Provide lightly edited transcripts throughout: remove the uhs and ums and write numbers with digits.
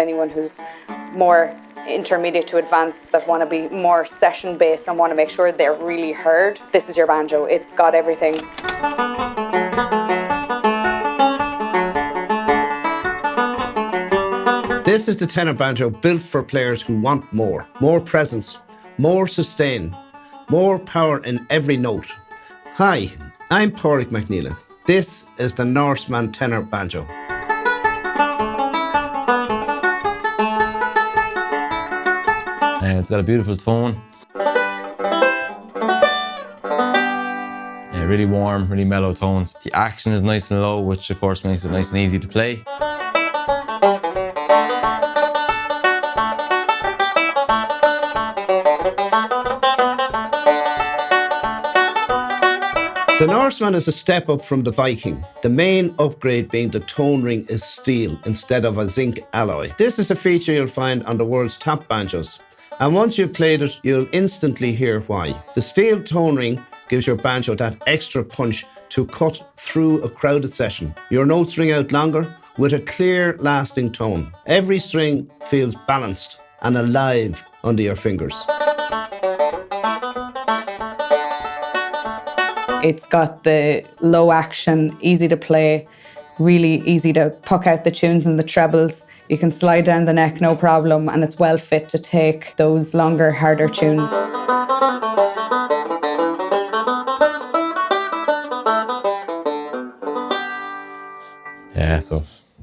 anyone who's more intermediate to advanced that want to be more session based and want to make sure they're really heard, this is your banjo. It's got everything. This is the tenor banjo built for players who want more presence, more sustain, more power in every note. Hi, I'm Paraic McNeela. This is the Norseman Tenor Banjo. It's got a beautiful tone. Really warm, really mellow tones. The action is nice and low, which of course makes it nice and easy to play. The Norseman is a step up from the Viking, the main upgrade being the tone ring is steel instead of a zinc alloy. This is a feature you'll find on the world's top banjos, and once you've played it, you'll instantly hear why. The steel tone ring gives your banjo that extra punch to cut through a crowded session. Your notes ring out longer with a clear, lasting tone. Every string feels balanced and alive under your fingers. It's got the low action, easy to play, really easy to puck out the tunes and the trebles. You can slide down the neck, no problem, and it's well fit to take those longer, harder tunes.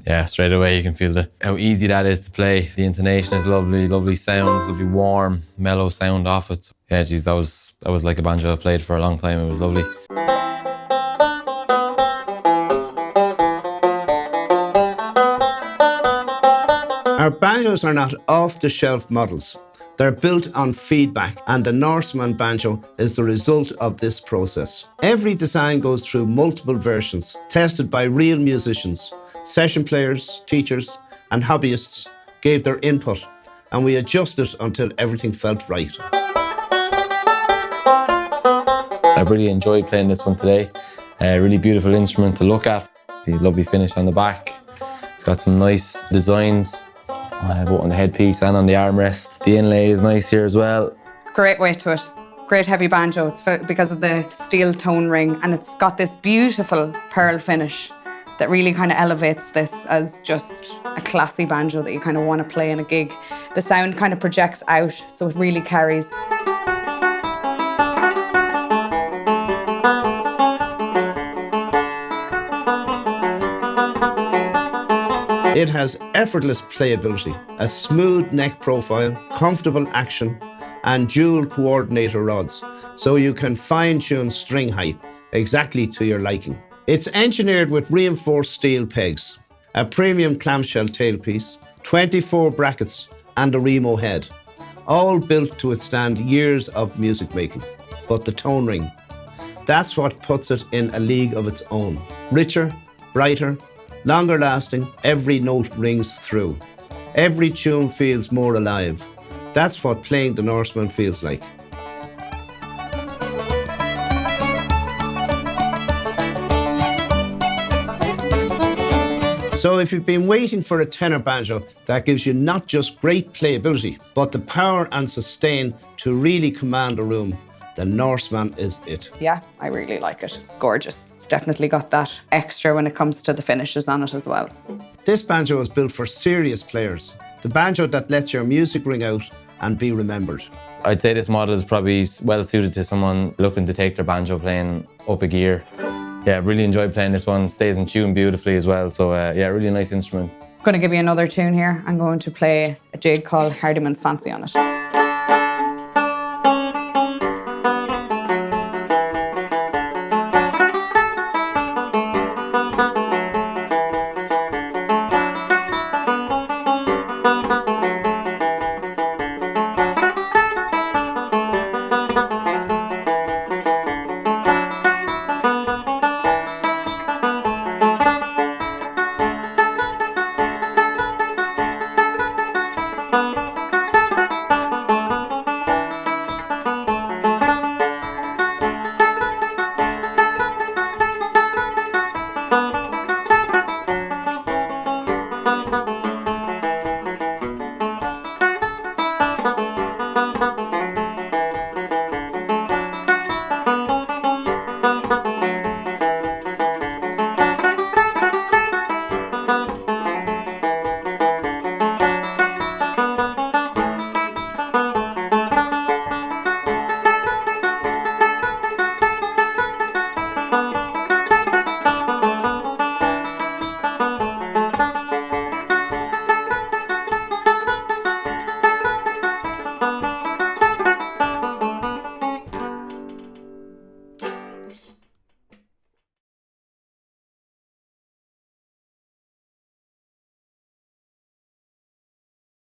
Yeah, straight away you can feel how easy that is to play. The intonation is lovely, lovely sound, lovely warm, mellow sound off it. Yeah, geez, that was like a banjo I played for a long time. It was lovely. Our banjos are not off-the-shelf models. They're built on feedback, and the Norseman banjo is the result of this process. Every design goes through multiple versions, tested by real musicians. Session players, teachers, and hobbyists gave their input, and we adjusted until everything felt right. I've really enjoyed playing this one today. A really beautiful instrument to look at. The lovely finish on the back. It's got some nice designs, both on the headpiece and on the armrest. The inlay is nice here as well. Great weight to it. Great heavy banjo. It's because of the steel tone ring, and it's got this beautiful pearl finish that really kind of elevates this as just a classy banjo that you kind of want to play in a gig. The sound kind of projects out, so it really carries. It has effortless playability, a smooth neck profile, comfortable action, and dual coordinator rods, so you can fine-tune string height exactly to your liking. It's engineered with reinforced steel pegs, a premium clamshell tailpiece, 24 brackets, and a Remo head, all built to withstand years of music making. But the tone ring, that's what puts it in a league of its own. Richer, brighter, longer lasting, every note rings through. Every tune feels more alive. That's what playing the Norseman feels like. So if you've been waiting for a tenor banjo that gives you not just great playability, but the power and sustain to really command a room, the Norseman is it. Yeah, I really like it. It's gorgeous. It's definitely got that extra when it comes to the finishes on it as well. This banjo is built for serious players. The banjo that lets your music ring out and be remembered. I'd say this model is probably well suited to someone looking to take their banjo playing up a gear. Yeah, really enjoyed playing this one. Stays in tune beautifully as well. So yeah, really nice instrument. I'm going to give you another tune here. I'm going to play a jig called Hardiman's Fancy on it.